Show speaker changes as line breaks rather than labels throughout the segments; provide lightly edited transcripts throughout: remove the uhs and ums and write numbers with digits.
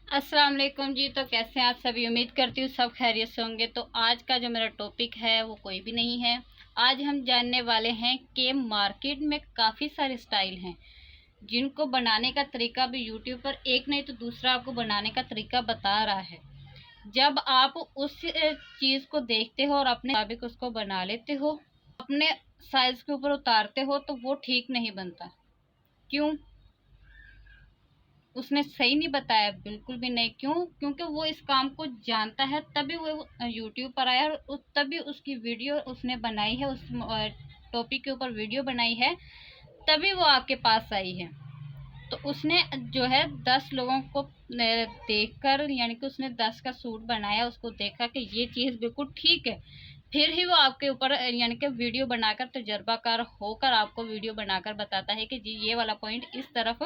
अस्सलाम वालेकुम जी। तो कैसे हैं आप सभी? उम्मीद करती हूँ सब खैरियत से होंगे। तो आज का जो मेरा टॉपिक है वो कोई भी नहीं है। आज हम जानने वाले हैं कि मार्केट में काफ़ी सारे स्टाइल हैं जिनको बनाने का तरीका भी यूट्यूब पर एक नहीं तो दूसरा आपको बनाने का तरीका बता रहा है। जब आप उस चीज़ को देखते हो और अपने मुताबिक उसको बना लेते हो, अपने साइज़ के ऊपर उतारते हो, तो वो ठीक नहीं बनता। क्यों? उसने सही नहीं बताया, बिल्कुल भी नहीं। क्यों? क्योंकि वो इस काम को जानता है, तभी वो यूट्यूब पर आया और तभी उसकी वीडियो उसने बनाई है, उस टॉपिक के ऊपर वीडियो बनाई है, तभी वो आपके पास आई है। तो उसने जो है 10 लोगों को देखकर, यानी कि उसने 10 का सूट बनाया, उसको देखा कि ये चीज़ बिल्कुल ठीक है, फिर ही वो आपके ऊपर यानी कि वीडियो बनाकर तजर्बाकार होकर आपको वीडियो बनाकर बताता है कि जी ये वाला पॉइंट इस तरफ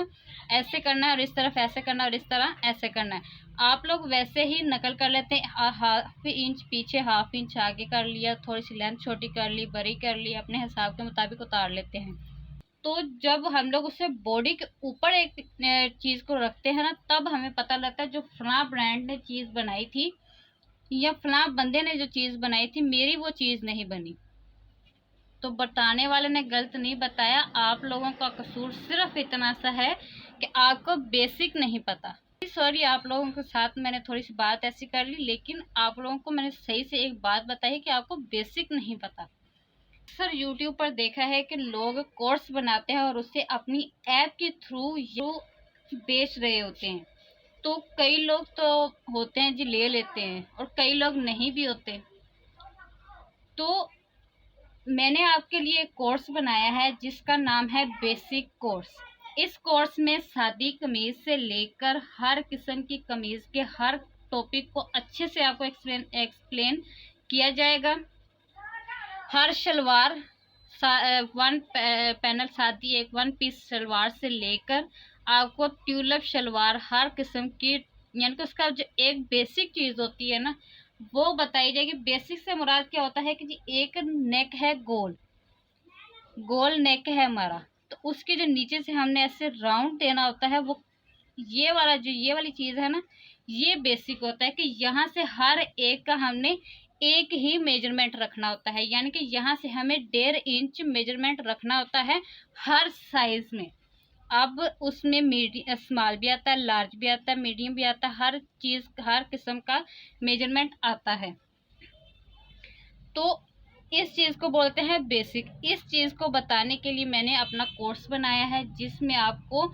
ऐसे करना है और इस तरफ ऐसे करना है और इस तरह ऐसे करना है। आप लोग वैसे ही नकल कर लेते हैं, हाफ इंच पीछे हाफ इंच आगे कर लिया, थोड़ी सी लेंथ छोटी कर ली, बड़ी कर ली, अपने हिसाब के मुताबिक उतार लेते हैं। तो जब हम लोग उसे बॉडी के ऊपर एक चीज़ को रखते हैं ना, तब हमें पता लगता है जो फला ब्रांड ने चीज़ बनाई थी या फला बंदे ने जो चीज़ बनाई थी, मेरी वो चीज़ नहीं बनी। तो बताने वाले ने गलत नहीं बताया, आप लोगों का कसूर सिर्फ इतना सा है कि आपको बेसिक नहीं पता। सॉरी, आप लोगों के साथ मैंने थोड़ी सी बात ऐसी कर ली, लेकिन आप लोगों को मैंने सही से एक बात बताई कि आपको बेसिक नहीं पता। सर यूट्यूब पर देखा है कि लोग कोर्स बनाते हैं और उसे अपनी ऐप के थ्रू जो बेच रहे होते हैं। तो कई लोग तो होते हैं जी, ले लेते हैं, और कई लोग नहीं भी होते। तो मैंने आपके लिए एक कोर्स बनाया है जिसका नाम है बेसिक कोर्स। इस कोर्स में सादी कमीज से लेकर हर किस्म की कमीज के हर टॉपिक को अच्छे से आपको एक्सप्लेन किया जाएगा। हर शलवार वन पैनल सादी एक वन पीस शलवार से लेकर आपको ट्यूलिप शलवार हर किस्म की, यानी कि उसका जो एक बेसिक चीज़ होती है ना, वो बताई जाएगी। बेसिक से मुराद क्या होता है कि जी एक नेक है, गोल गोल नेक है हमारा, तो उसके जो नीचे से हमने ऐसे राउंड देना होता है, वो ये वाली चीज़ है ना, ये बेसिक होता है कि यहाँ से हर एक का हमने एक ही मेजरमेंट रखना होता है, यानी कि यहाँ से हमें 1.5 इंच मेजरमेंट रखना होता है हर साइज में। अब उसमें मीडियम स्मॉल भी आता है, लार्ज भी आता है, मीडियम भी आता है, हर चीज़ हर किस्म का मेजरमेंट आता है। तो इस चीज़ को बोलते हैं बेसिक। इस चीज़ को बताने के लिए मैंने अपना कोर्स बनाया है जिसमें आपको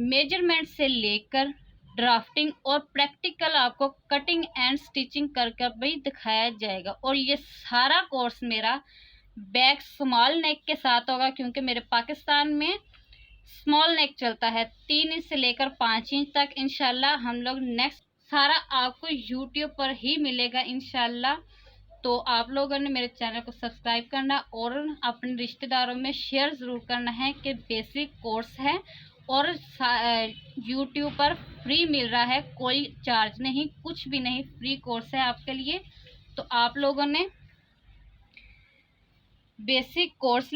मेजरमेंट से लेकर ड्राफ्टिंग और प्रैक्टिकल आपको कटिंग एंड स्टिचिंग कर कर भी दिखाया जाएगा। और ये सारा कोर्स मेरा बैक स्मॉल नेक के साथ होगा, क्योंकि मेरे पाकिस्तान में स्मॉल नेक चलता है 3 इंच से लेकर 5 इंच तक। इंशाल्लाह हम लोग नेक्स्ट सारा आपको यूट्यूब पर ही मिलेगा इंशाल्लाह। तो आप लोगों ने मेरे चैनल को सब्सक्राइब करना और अपने रिश्तेदारों में शेयर ज़रूर करना है कि बेसिक कोर्स है और यूट्यूब पर फ्री मिल रहा है, कोई चार्ज नहीं, कुछ भी नहीं, फ्री कोर्स है आपके लिए। तो आप लोगों ने बेसिक कोर्स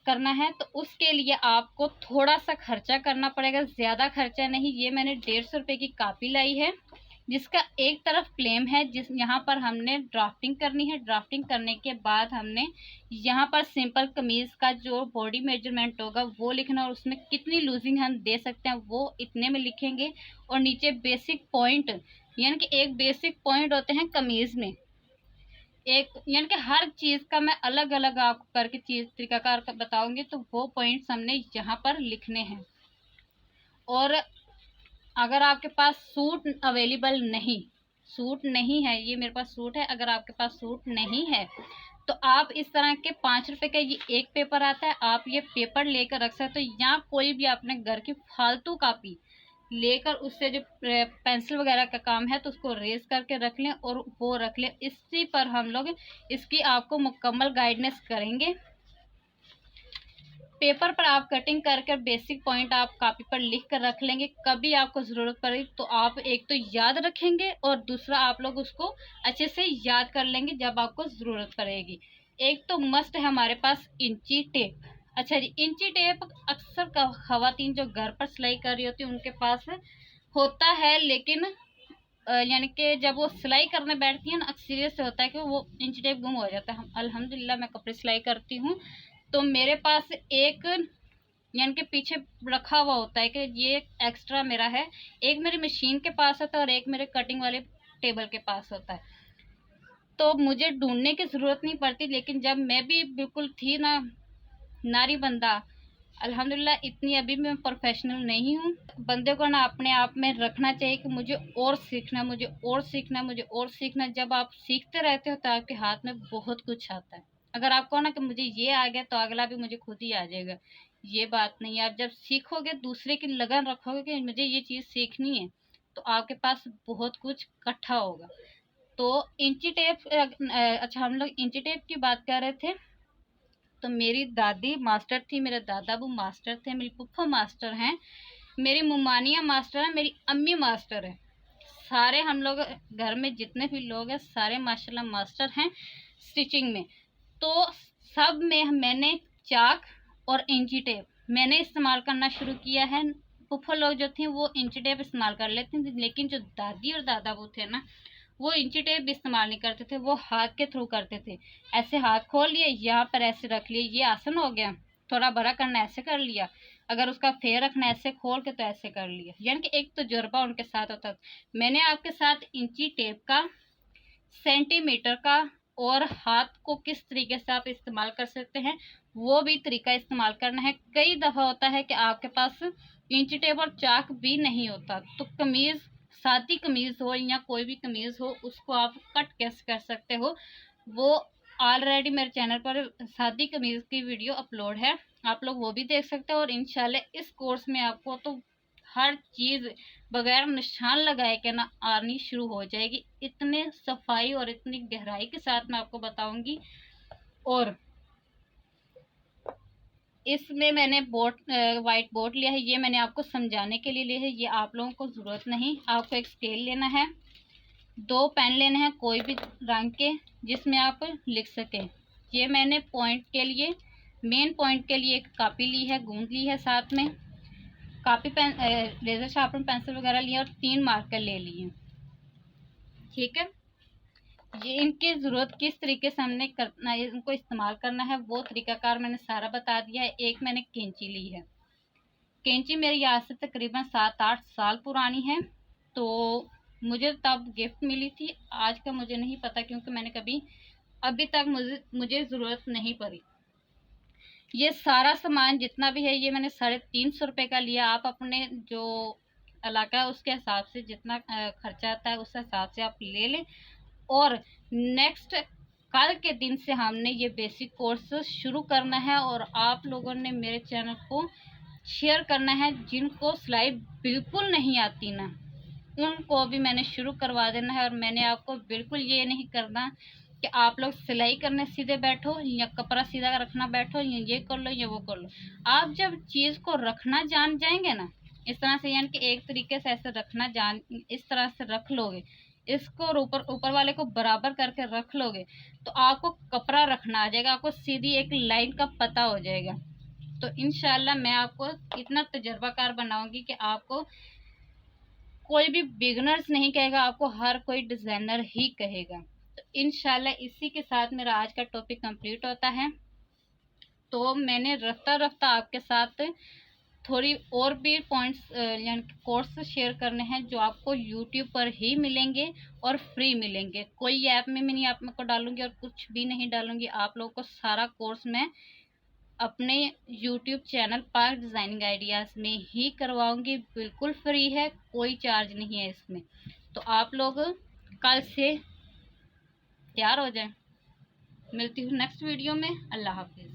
करना है, तो उसके लिए आपको थोड़ा सा खर्चा करना पड़ेगा, ज़्यादा खर्चा नहीं। ये मैंने 150 रुपये की कापी लाई है जिसका एक तरफ क्लेम है, जिस यहाँ पर हमने ड्राफ्टिंग करनी है। ड्राफ्टिंग करने के बाद हमने यहाँ पर सिंपल कमीज़ का जो बॉडी मेजरमेंट होगा वो लिखना, और उसमें कितनी लूजिंग हम दे सकते हैं वो इतने में लिखेंगे। और नीचे बेसिक पॉइंट, यानी कि एक बेसिक पॉइंट होते हैं कमीज़ में, एक यानी कि हर चीज़ का मैं अलग अलग आपको करके चीज़ तरीकाकार बताऊंगी। तो वो पॉइंट्स हमने यहाँ पर लिखने हैं। और अगर आपके पास सूट अवेलेबल नहीं, सूट नहीं है, ये मेरे पास सूट है, अगर आपके पास सूट नहीं है तो आप इस तरह के 5 रुपए का ये एक पेपर आता है, आप ये पेपर लेकर रख सकते हो। या कोई भी अपने घर की फालतू कापी लेकर उससे जो पेंसिल वगैरह का काम है तो उसको रेज करके रख लें और वो रख लें। इसी पर हम लोग इसकी आपको मुकम्मल गाइडेंस करेंगे। पेपर पर आप कटिंग कर कर बेसिक पॉइंट आप कॉपी पर लिख कर रख लेंगे। कभी आपको ज़रूरत पड़े तो आप एक तो याद रखेंगे और दूसरा आप लोग उसको अच्छे से याद कर लेंगे जब आपको ज़रूरत पड़ेगी। एक तो मस्ट है हमारे पास इंची टेप। अच्छा जी, इंची टेप अक्सर खवातीन जो घर पर सिलाई कर रही होती है उनके पास होता है, लेकिन यानी कि जब वो सिलाई करने बैठती है ना, अक्सरियत से होता है कि वो इंच टेप गुम हो जाता है। हम अल्हम्दुलिल्लाह मैं कपड़े सिलाई करती हूँ, तो मेरे पास एक यानी कि पीछे रखा हुआ होता है कि ये एक्स्ट्रा मेरा है। एक मेरी मशीन के पास होता है और एक मेरे कटिंग वाले टेबल के पास होता है, तो मुझे ढूंढने की ज़रूरत नहीं पड़ती। लेकिन जब मैं भी बिल्कुल थी ना नारी बंदा, अल्हम्दुलिल्लाह इतनी अभी मैं प्रोफेशनल नहीं हूँ। बंदे को ना अपने आप में रखना चाहिए कि मुझे और सीखना, मुझे और सीखना, मुझे और सीखना। जब आप सीखते रहते हो तो आपके हाथ में बहुत कुछ आता है। अगर आपको ना कि मुझे ये आ गया तो अगला भी मुझे खुद ही आ जाएगा, ये बात नहीं है। आप जब सीखोगे, दूसरे की लगन रखोगे कि मुझे ये चीज़ सीखनी है, तो आपके पास बहुत कुछ इकट्ठा होगा। तो इंची टेप, अच्छा हम लोग इंची टेप की बात कर रहे थे। तो मेरी दादी मास्टर थी, मेरे दादा वो मास्टर थे, मेरी पुप्पो मास्टर हैं, मेरी मुमानिया मास्टर है, मेरी अम्मी मास्टर है। सारे हम लोग घर में जितने भी लोग हैं सारे माशाल्लाह मास्टर हैं स्टिचिंग में। तो सब में मैंने चाक और इंची टेप मैंने इस्तेमाल करना शुरू किया है। पुप्पो लोग जो थे वो इंची टेप इस्तेमाल कर लेते थे, लेकिन जो दादी और दादा वो थे ना, वो इंची टेप भी इस्तेमाल नहीं करते थे, वो हाथ के थ्रू करते थे। ऐसे हाथ खोल लिए, यहाँ पर ऐसे रख लिए, ये आसन हो गया, थोड़ा बड़ा करना ऐसे कर लिया, अगर उसका फेर रखना ऐसे खोल के तो ऐसे कर लिया। यानी कि एक तजुर्बा उनके साथ होता था। मैंने आपके साथ इंची टेप का, सेंटीमीटर का और हाथ को किस तरीके से आप इस्तेमाल कर सकते हैं वो भी तरीका इस्तेमाल करना है। कई दफ़ा होता है कि आपके पास इंची टेप और चाक भी नहीं होता, तो कमीज़, सादी कमीज़ हो या कोई भी कमीज़ हो, उसको आप कट कैसे कर सकते हो, वो ऑलरेडी मेरे चैनल पर सादी कमीज़ की वीडियो अपलोड है, आप लोग वो भी देख सकते हो। और इंशाल्लाह इस कोर्स में आपको तो हर चीज़ बगैर निशान लगाए के ना आनी शुरू हो जाएगी। इतने सफाई और इतनी गहराई के साथ मैं आपको बताऊंगी। और इसमें मैंने वाइट बोर्ड लिया है, ये मैंने आपको समझाने के लिए लिया है, ये आप लोगों को ज़रूरत नहीं। आपको एक स्केल लेना है, 2 पेन लेने हैं कोई भी रंग के जिसमें आप लिख सकें। ये मैंने पॉइंट के लिए, मेन पॉइंट के लिए एक कापी ली है, गूंद ली है, साथ में कापी पेन, लेज़र शार्पनर पेंसिल वगैरह लिए और 3 मार्कर ले लिए। ठीक है, ये इनकी ज़रूरत किस तरीके से हमने करना है, इनको इस्तेमाल करना है, वो तरीकाकार मैंने सारा बता दिया है। एक मैंने कैंची ली है, कैंची मेरी आज से तकरीबन 7-8 साल पुरानी है, तो मुझे तब गिफ्ट मिली थी। आज का मुझे नहीं पता क्योंकि मैंने कभी अभी तक मुझे ज़रूरत नहीं पड़ी। ये सारा सामान जितना भी है ये मैंने 350 रुपये का लिया। आप अपने जो इलाका है उसके हिसाब से जितना खर्चा आता है उस हिसाब से आप ले लें। और नेक्स्ट कल के दिन से हमने ये बेसिक कोर्स शुरू करना है और आप लोगों ने मेरे चैनल को शेयर करना है। जिनको सिलाई बिल्कुल नहीं आती ना, उनको भी मैंने शुरू करवा देना है। और मैंने आपको बिल्कुल ये नहीं करना कि आप लोग सिलाई करने सीधे बैठो या कपड़ा सीधा रखना बैठो या ये कर लो या वो कर लो। आप जब चीज़ को रखना जान जाएंगे ना, इस तरह से, यानी कि एक तरीके से ऐसे रखना जान, इस तरह से रख लोगे, इसको ऊपर वाले को बराबर करके रख लोगे, तो आपको कपड़ा रखना आ जाएगा, आपको सीधी एक लाइन का पता हो जाएगा। तो इंशाल्लाह मैं आपको इतना तजर्बाकार बनाऊंगी कि आपको कोई भी बिगनर्स नहीं कहेगा, आपको हर कोई डिज़ाइनर ही कहेगा। तो इंशाल्लाह इसी के साथ मेरा आज का टॉपिक कंप्लीट होता है। तो मैंने रफ्ता रफ्ता आपके साथ थोड़ी और भी पॉइंट्स यानी कोर्स शेयर करने हैं जो आपको यूट्यूब पर ही मिलेंगे और फ्री मिलेंगे। कोई ऐप में नहीं आप को डालूंगी और कुछ भी नहीं डालूंगी। आप लोगों को सारा कोर्स मैं अपने YouTube channel park designing ideas में ही करवाऊंगी, बिल्कुल फ्री है, कोई चार्ज नहीं है इसमें। तो आप लोग कल से तैयार हो जाएं। मिलती हूँ नेक्स्ट वीडियो में। अल्लाह हाफिज़।